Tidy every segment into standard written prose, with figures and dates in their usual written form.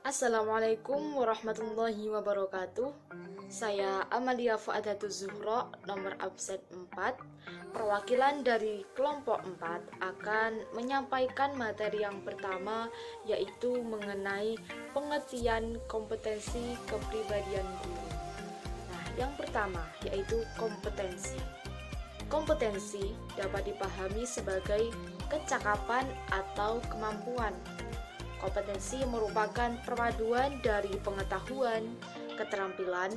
Assalamualaikum warahmatullahi wabarakatuh. Saya Amalia Fuadatul Zuhro, nomor absen 4, perwakilan dari kelompok 4 akan menyampaikan materi yang pertama, yaitu mengenai pengertian kompetensi kepribadian guru. Nah, yang pertama yaitu kompetensi. Kompetensi dapat dipahami sebagai kecakapan atau kemampuan. Kompetensi merupakan perpaduan dari pengetahuan, keterampilan,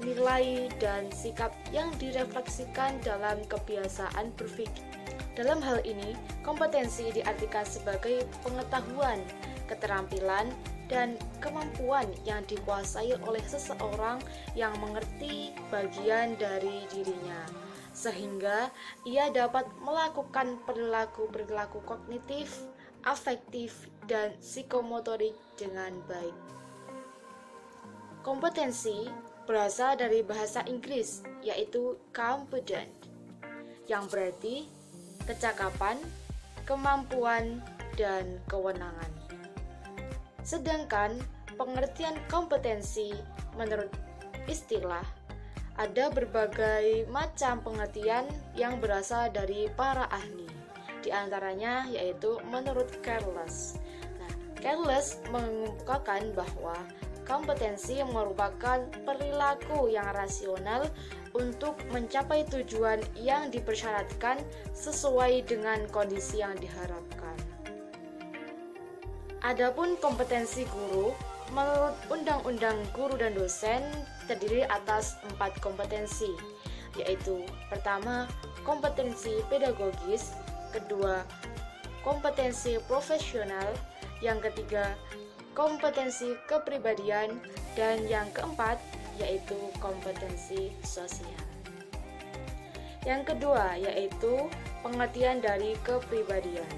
nilai, dan sikap yang direfleksikan dalam kebiasaan berpikir. Dalam hal ini, kompetensi diartikan sebagai pengetahuan, keterampilan, dan kemampuan yang dikuasai oleh seseorang yang mengerti bagian dari dirinya, sehingga ia dapat melakukan perilaku-perilaku kognitif, afektif, dan psikomotorik dengan baik. Kompetensi berasal dari bahasa Inggris, yaitu competent, yang berarti kecakapan, kemampuan, dan kewenangan. Sedangkan pengertian kompetensi menurut istilah ada berbagai macam pengertian yang berasal dari para ahli. Di antaranya yaitu menurut Carles. Nah, Carles mengemukakan bahwa kompetensi merupakan perilaku yang rasional untuk mencapai tujuan yang dipersyaratkan sesuai dengan kondisi yang diharapkan. Adapun kompetensi guru, menurut Undang-Undang Guru dan Dosen terdiri atas 4 kompetensi, yaitu pertama, kompetensi pedagogis, kedua, kompetensi profesional, yang ketiga, kompetensi kepribadian, dan yang keempat, yaitu kompetensi sosial. Yang kedua, yaitu pengertian dari kepribadian.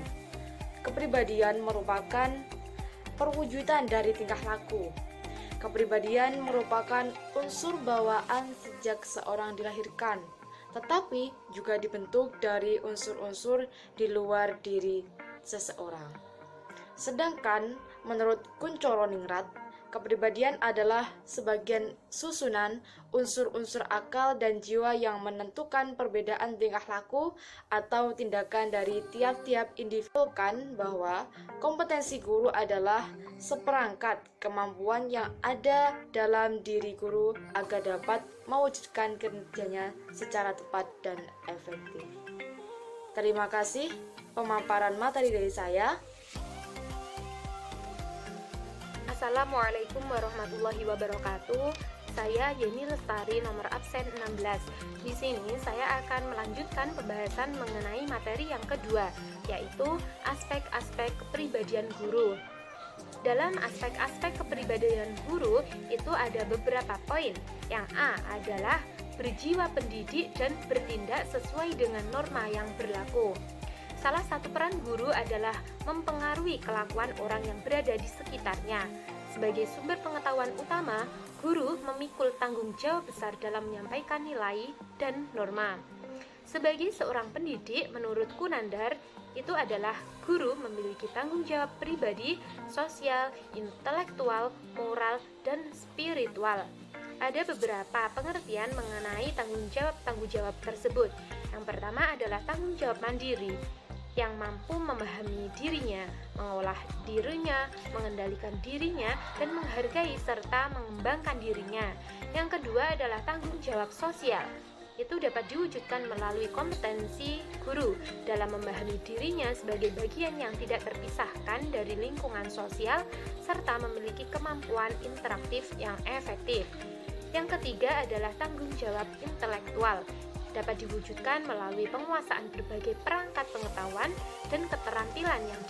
Kepribadian merupakan perwujudan dari tingkah laku. Kepribadian merupakan unsur bawaan sejak seorang dilahirkan, tetapi juga dibentuk dari unsur-unsur di luar diri seseorang. Sedangkan menurut Kuncoro Ningrat, kepribadian adalah sebagian susunan unsur-unsur akal dan jiwa yang menentukan perbedaan tingkah laku atau tindakan dari tiap-tiap individu. Kan bahwa kompetensi guru adalah seperangkat kemampuan yang ada dalam diri guru agar dapat mewujudkan kerjanya secara tepat dan efektif. Terima kasih pemaparan materi dari saya. Assalamualaikum warahmatullahi wabarakatuh. Saya Yeni Lestari, nomor absen 16. Di sini saya akan melanjutkan pembahasan mengenai materi yang kedua, yaitu aspek-aspek kepribadian guru. Dalam aspek-aspek kepribadian guru itu ada beberapa poin. Yang A adalah berjiwa pendidik dan bertindak sesuai dengan norma yang berlaku. Salah satu peran guru adalah mempengaruhi kelakuan orang yang berada di sekitarnya. Sebagai sumber pengetahuan utama, guru memikul tanggung jawab besar dalam menyampaikan nilai dan norma. Sebagai seorang pendidik, menurut Kunandar, itu adalah guru memiliki tanggung jawab pribadi, sosial, intelektual, moral, dan spiritual. Ada beberapa pengertian mengenai tanggung jawab tersebut. Yang pertama adalah tanggung jawab mandiri, yang mampu memahami dirinya, mengolah dirinya, mengendalikan dirinya, dan menghargai serta mengembangkan dirinya. Yang kedua adalah tanggung jawab sosial. Itu dapat diwujudkan melalui kompetensi guru dalam memahami dirinya sebagai bagian yang tidak terpisahkan dari lingkungan sosial, serta memiliki kemampuan interaktif yang efektif. Yang ketiga adalah tanggung jawab intelektual, dapat diwujudkan melalui penguasaan berbagai perangkat pengetahuan dan keterampilan yang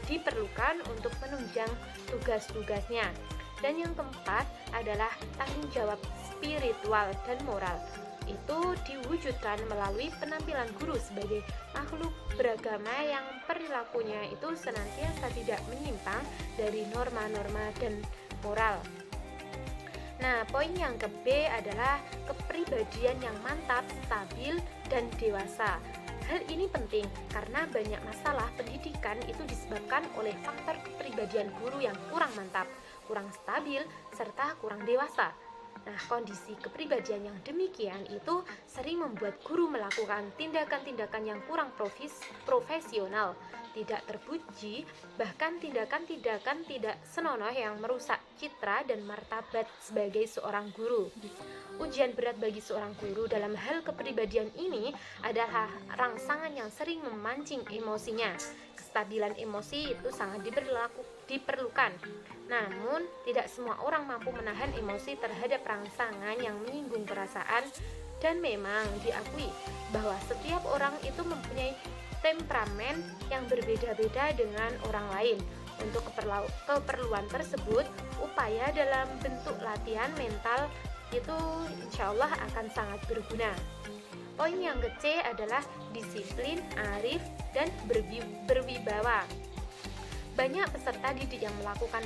diperlukan untuk menunjang tugas-tugasnya. Dan yang keempat adalah tanggung jawab spiritual dan moral. Itu diwujudkan melalui penampilan guru sebagai makhluk beragama yang perilakunya itu senantiasa tidak menyimpang dari norma-norma dan moral. Nah, poin yang ke B adalah kepribadian yang mantap, stabil, dan dewasa. Hal ini penting karena banyak masalah pendidikan itu disebabkan oleh faktor kepribadian guru yang kurang mantap, kurang stabil, serta kurang dewasa. Nah, kondisi kepribadian yang demikian itu sering membuat guru melakukan tindakan-tindakan yang kurang profesional, tidak terpuji, bahkan tindakan-tindakan tidak senonoh yang merusak citra dan martabat sebagai seorang guru. Ujian berat bagi seorang guru dalam hal kepribadian ini adalah rangsangan yang sering memancing emosinya. Kestabilan emosi itu sangat diperlukan. Namun, tidak semua orang mampu menahan emosi terhadap rangsangan yang menyinggung perasaan, dan memang diakui bahwa setiap orang itu mempunyai temperamen yang berbeda-beda dengan orang lain. Untuk keperluan tersebut, upaya dalam bentuk latihan mental itu insya Allah akan sangat berguna. Poin yang ke-C adalah disiplin, arif, dan berwibawa. Banyak peserta didik yang melakukan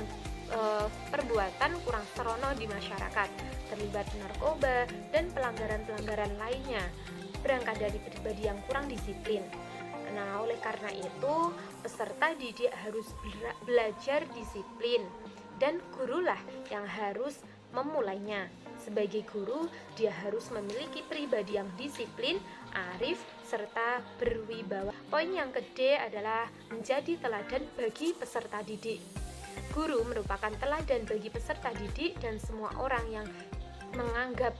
perbuatan kurang senonoh di masyarakat, terlibat narkoba dan pelanggaran-pelanggaran lainnya, berangkat dari pribadi yang kurang disiplin. Nah, oleh karena itu, peserta didik harus belajar disiplin, dan gurulah yang harus memulainya. Sebagai guru, dia harus memiliki pribadi yang disiplin, arif, serta berwibawa. Poin yang ke-D adalah menjadi teladan bagi peserta didik. Guru merupakan teladan bagi peserta didik dan semua orang yang menganggap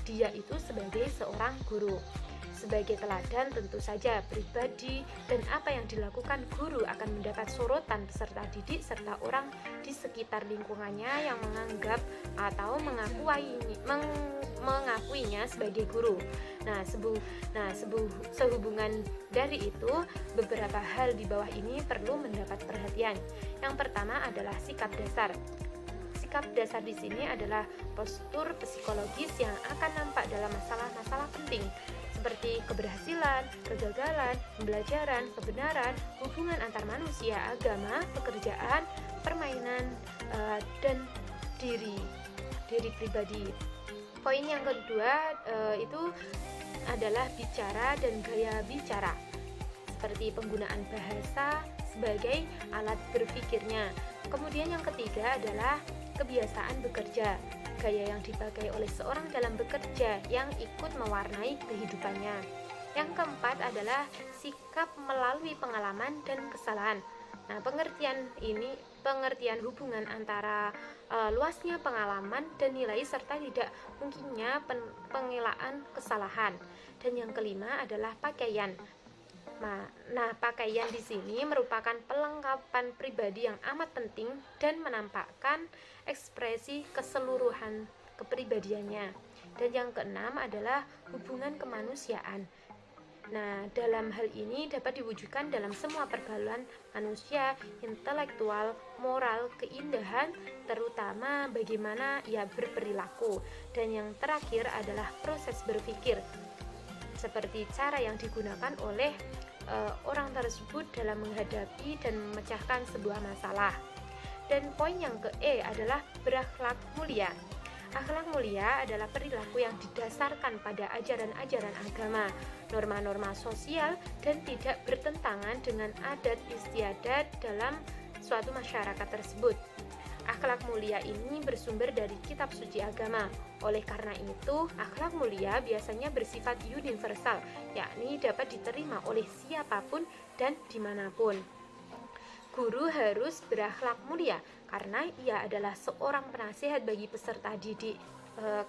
dia itu sebagai seorang guru. Sebagai teladan, tentu saja pribadi dan apa yang dilakukan guru akan mendapat sorotan peserta didik serta orang di sekitar lingkungannya yang menganggap atau mengakuinya sebagai guru. Sehubungan dari itu, beberapa hal di bawah ini perlu mendapat perhatian. Yang pertama adalah sikap dasar. Sikap dasar di sini adalah postur psikologis yang akan nampak dalam masalah-masalah penting seperti keberhasilan, kegagalan, pembelajaran, kebenaran, hubungan antar manusia, agama, pekerjaan, permainan, dan diri pribadi. Poin yang kedua itu adalah bicara dan gaya bicara, seperti penggunaan bahasa sebagai alat berpikirnya. Kemudian yang ketiga adalah kebiasaan bekerja, gaya yang dipakai oleh seorang dalam bekerja yang ikut mewarnai kehidupannya. Yang keempat adalah sikap melalui pengalaman dan kesalahan. Nah, pengertian hubungan antara luasnya pengalaman dan nilai serta tidak mungkinnya pengelaan kesalahan. Dan yang kelima adalah pakaian. Nah, pakaian di sini merupakan pelengkapan pribadi yang amat penting dan menampakkan ekspresi keseluruhan kepribadiannya. Dan yang keenam adalah hubungan kemanusiaan. Nah, dalam hal ini dapat diwujudkan dalam semua pergaulan manusia, intelektual, moral, keindahan, terutama bagaimana ia berperilaku. Dan yang terakhir adalah proses berpikir, seperti cara yang digunakan oleh orang tersebut dalam menghadapi dan memecahkan sebuah masalah. Dan poin yang ke-E adalah berakhlak mulia. Akhlak mulia adalah perilaku yang didasarkan pada ajaran-ajaran agama, norma-norma sosial, dan tidak bertentangan dengan adat istiadat dalam suatu masyarakat tersebut. Akhlak mulia ini bersumber dari kitab suci agama. Oleh karena itu, akhlak mulia biasanya bersifat universal, yakni dapat diterima oleh siapapun dan dimanapun. Guru harus berakhlak mulia karena ia adalah seorang penasihat bagi peserta didik.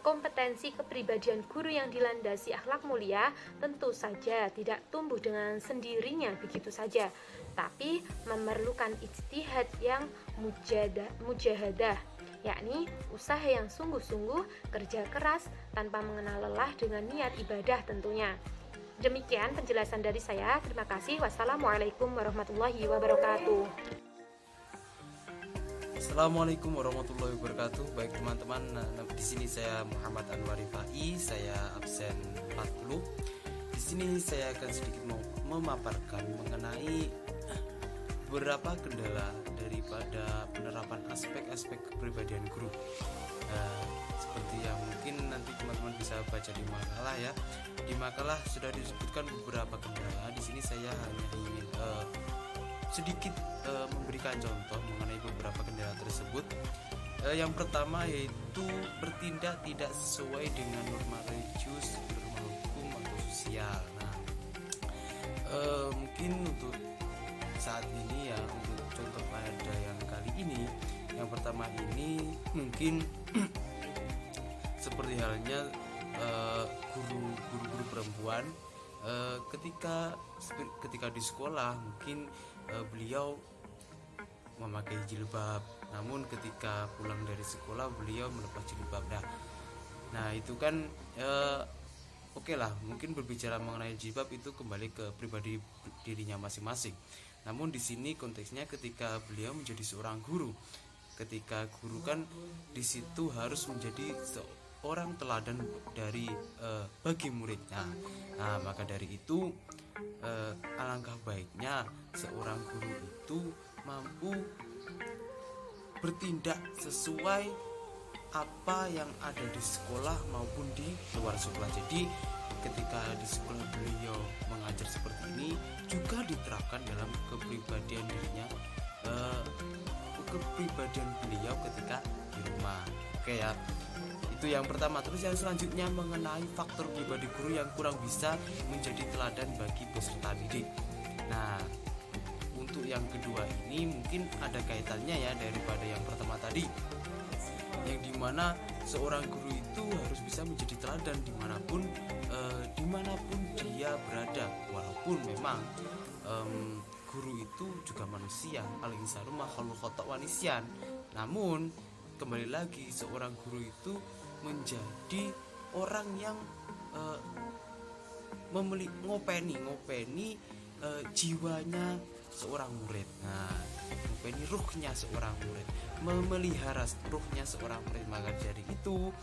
Kompetensi kepribadian guru yang dilandasi akhlak mulia tentu saja tidak tumbuh dengan sendirinya begitu saja, tapi memerlukan ijtihad yang mujahadah, yakni usaha yang sungguh-sungguh, kerja keras tanpa mengenal lelah dengan niat ibadah tentunya. Demikian penjelasan dari saya. Terima kasih. Wassalamualaikum warahmatullahi wabarakatuh. Assalamualaikum warahmatullahi wabarakatuh. Baik teman-teman, di sini saya Muhammad Anwar Rifai, saya absen 40. Di sini saya akan sedikit memaparkan mengenai beberapa kendala daripada penerapan aspek-aspek kepribadian guru. Seperti yang mungkin nanti teman-teman bisa baca di makalah ya. Di makalah sudah disebutkan beberapa kendala. Di sini saya hanya ingin sedikit memberikan contoh mengenai beberapa kendala tersebut. Yang pertama yaitu bertindak tidak sesuai dengan norma religius, norma hukum atau sosial. Nah, mungkin untuk saat ini ya, untuk contoh pada yang kali ini, yang pertama ini mungkin seperti halnya guru-guru perempuan, ketika di sekolah mungkin beliau memakai jilbab, namun ketika pulang dari sekolah beliau melepas jilbab. Nah itu kan oke lah, mungkin berbicara mengenai jilbab itu kembali ke pribadi dirinya masing-masing. Namun di sini konteksnya ketika beliau menjadi seorang guru, ketika guru kan di situ harus menjadi seorang teladan dari bagi muridnya. Nah maka dari itu alangkah baiknya seorang guru itu mampu bertindak sesuai apa yang ada di sekolah maupun di luar sekolah. Jadi ketika di sekolah beliau mengajar seperti ini juga diterapkan dalam kepribadian dirinya, kepribadian beliau ketika di rumah. Oke ya, itu yang pertama. Terus yang selanjutnya mengenai faktor pribadi guru yang kurang bisa menjadi teladan bagi peserta didik. Nah untuk yang kedua ini mungkin ada kaitannya ya daripada yang pertama tadi, yang dimana seorang guru itu harus bisa menjadi teladan dimanapun dia berada. Walaupun memang guru itu juga manusia, al-insanu makhluk khotok wa nisyan. Namun kembali lagi seorang guru itu menjadi orang yang ngopeni jiwanya seorang murid. Nah, ngopeni ruhnya seorang murid, memelihara ruhnya seorang murid. Maka dari itu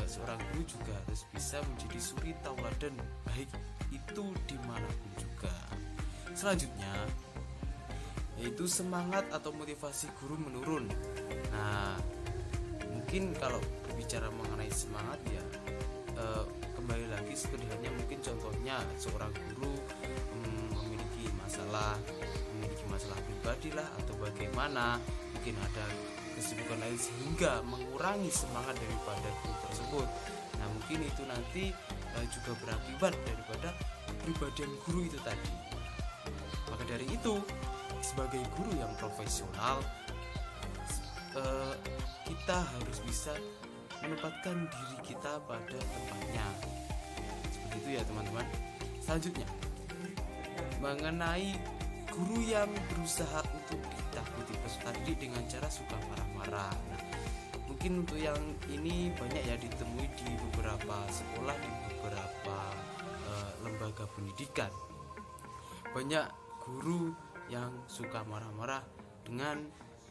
seorang guru juga harus bisa menjadi suri tauladan baik itu dimanapun juga. Selanjutnya yaitu semangat atau motivasi guru menurun. Nah mungkin kalau berbicara mengenai semangat ya, kembali lagi sederhananya mungkin contohnya seorang guru memiliki masalah pribadi lah, atau bagaimana mungkin ada kesibukan lain sehingga mengurangi semangat daripada guru tersebut. Nah mungkin itu nanti juga berakibat daripada kepribadian guru itu tadi. Maka dari itu sebagai guru yang profesional, kita harus bisa menempatkan diri kita pada tempatnya. Seperti itu ya teman-teman. Selanjutnya mengenai guru yang berusaha untuk ditakuti peserta didik dengan cara suka marah-marah. Nah, mungkin untuk yang ini banyak ya ditemui di beberapa sekolah, di beberapa lembaga pendidikan. Banyak guru yang suka marah-marah dengan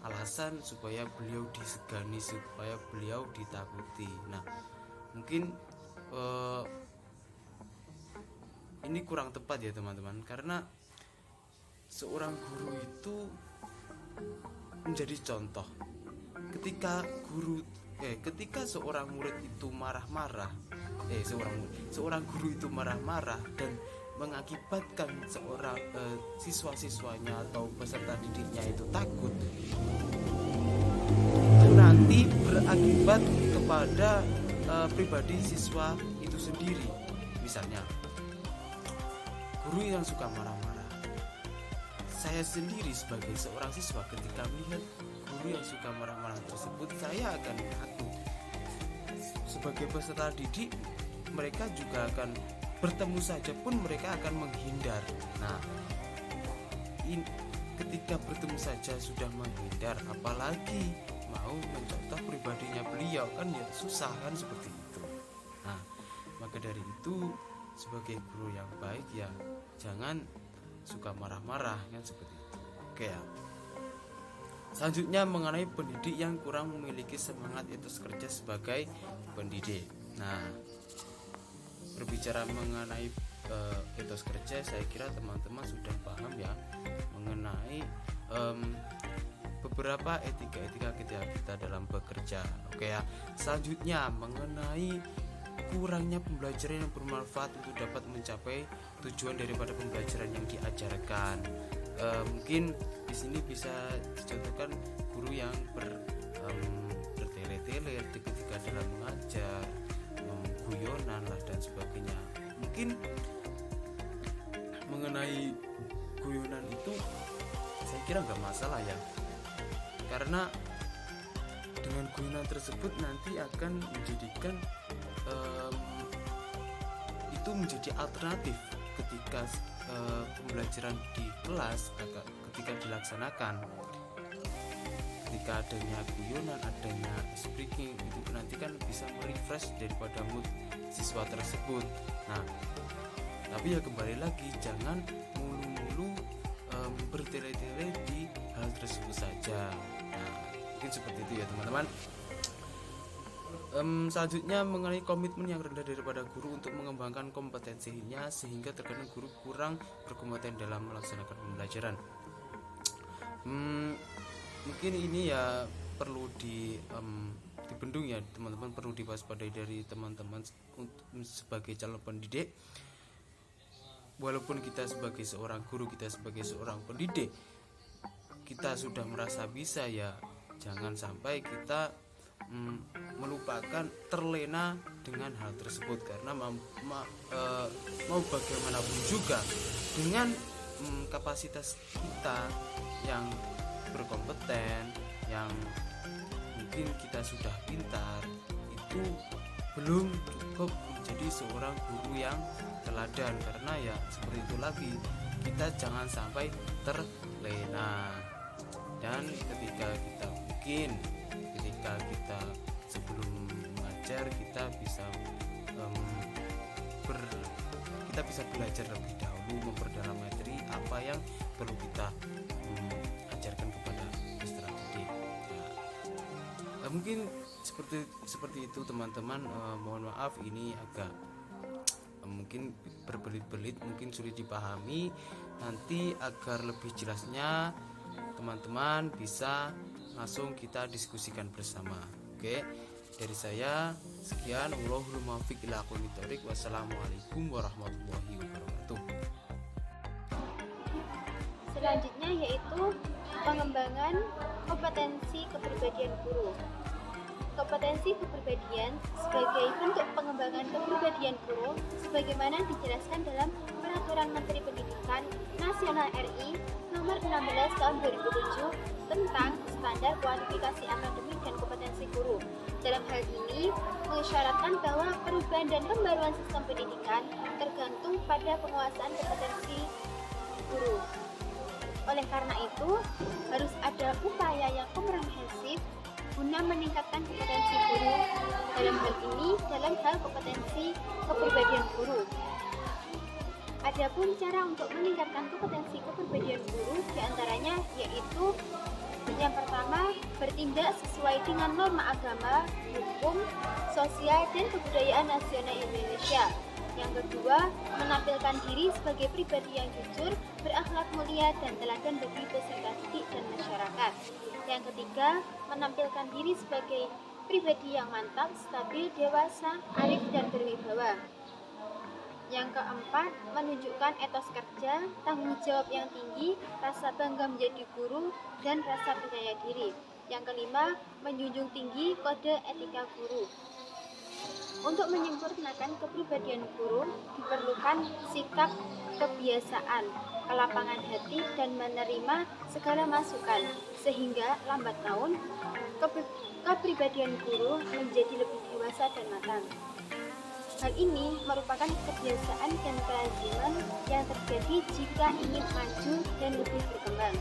alasan supaya beliau disegani, supaya beliau ditakuti. Nah, mungkin ini kurang tepat ya teman-teman, karena seorang guru itu menjadi contoh. Ketika seorang murid itu marah-marah, seorang guru itu marah-marah dan mengakibatkan seorang siswa-siswanya atau peserta didiknya itu takut, itu nanti berakibat kepada pribadi siswa itu sendiri. Misalnya guru yang suka marah-marah, saya sendiri sebagai seorang siswa ketika melihat guru yang suka marah-marah tersebut, saya akan takut. Sebagai peserta didik, mereka juga akan bertemu saja pun mereka akan menghindar. Nah, ketika bertemu saja sudah menghindar, apalagi mau mencontoh pribadinya beliau, kan ya susah kan seperti itu. Nah, maka dari itu sebagai guru yang baik ya jangan suka marah-marah kan seperti itu. Oke ya. Selanjutnya mengenai pendidik yang kurang memiliki semangat etos kerja sebagai pendidik. Nah, berbicara mengenai etos kerja, saya kira teman-teman sudah paham ya mengenai beberapa etika-etika kita dalam bekerja. Oke ya. Selanjutnya mengenai kurangnya pembelajaran yang bermanfaat untuk dapat mencapai tujuan daripada pembelajaran yang diajarkan. Mungkin di sini bisa dicontohkan guru yang bertele-tele ketika dalam mengajar, guyonan lah dan sebagainya. Mungkin mengenai guyonan itu saya kira nggak masalah ya, karena dengan guyonan tersebut nanti akan menjadikan itu menjadi alternatif ketika pembelajaran di kelas ketika dilaksanakan. Ketika adanya guyonan, adanya speaking, itu nanti kan bisa merefresh daripada mood siswa tersebut. Nah, tapi ya kembali lagi, jangan mulu-mulu bertele-tele di hal tersebut saja. Nah, mungkin seperti itu ya teman-teman. Selanjutnya mengenai komitmen yang rendah daripada guru untuk mengembangkan kompetensinya, sehingga terkadang guru kurang berkompeten dalam melaksanakan pembelajaran. Mungkin ini ya perlu dibendung ya teman-teman, perlu diwaspadai dari teman-teman sebagai calon pendidik. Walaupun kita sebagai seorang guru, kita sebagai seorang pendidik, kita sudah merasa bisa, ya jangan sampai kita melupakan, terlena dengan hal tersebut, karena mau bagaimanapun juga dengan kapasitas kita yang berkompeten, yang mungkin kita sudah pintar, itu belum cukup menjadi seorang guru yang teladan. Karena ya seperti itu lagi, kita jangan sampai terlena. Dan ketika kita sebelum mengajar, kita bisa belajar lebih dahulu, memperdalam materi apa yang perlu kita ajarkan kepada peserta didik. Mungkin seperti itu teman-teman. Mohon maaf ini agak mungkin berbelit-belit, mungkin sulit dipahami. Nanti agar lebih jelasnya teman-teman bisa langsung kita diskusikan bersama. Oke, dari saya sekian. Wallahul muwaffiq ila aqwamit thoriq. Wassalamualaikum warahmatullahi wabarakatuh. Selanjutnya yaitu pengembangan kompetensi kepribadian guru. Kompetensi kepribadian sebagai bentuk pengembangan kepribadian guru sebagaimana dijelaskan dalam Peraturan Menteri Pendidikan Nasional RI Nomor 16 Tahun 2007 tentang standar kualifikasi akademik dan kompetensi guru. Dalam hal ini mengisyaratkan bahwa perubahan dan pembaruan sistem pendidikan tergantung pada penguasaan kompetensi guru. Oleh karena itu, harus ada upaya yang komprehensif guna meningkatkan kompetensi guru, dalam hal ini dalam hal kompetensi kepribadian guru. Adapun cara untuk meningkatkan kompetensi kepribadian guru diantaranya yaitu yang pertama, bertindak sesuai dengan norma agama, hukum, sosial, dan kebudayaan nasional Indonesia. Yang kedua, menampilkan diri sebagai pribadi yang jujur, berakhlak mulia, dan teladan bagi peserta didik dan masyarakat. Yang ketiga, menampilkan diri sebagai pribadi yang mantap, stabil, dewasa, arif, dan berwibawa. Yang keempat, menunjukkan etos kerja, tanggung jawab yang tinggi, rasa bangga menjadi guru, dan rasa percaya diri. Yang kelima, menjunjung tinggi kode etika guru. Untuk menyempurnakan kepribadian guru, diperlukan sikap kebiasaan, kelapangan hati, dan menerima segala masukan, sehingga lambat laun kepribadian guru menjadi lebih dewasa dan matang. Hal ini merupakan kebiasaan dan kelaziman yang terjadi jika ingin maju dan lebih berkembang.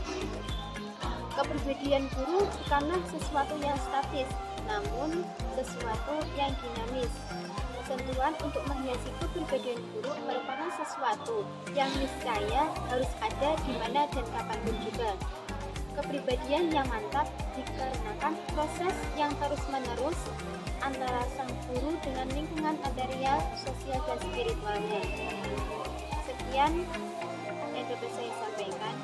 Kepribadian guru bukanlah sesuatu yang statis, namun sesuatu yang dinamis. Sentuhan untuk menghiasi kepribadian guru merupakan sesuatu yang niscaya harus ada di mana dan kapanpun juga. kepribadian yang mantap dikarenakan proses yang terus-menerus antara sang guru dengan lingkungan material, sosial, dan spiritualnya. Sekian yang dapat saya sampaikan.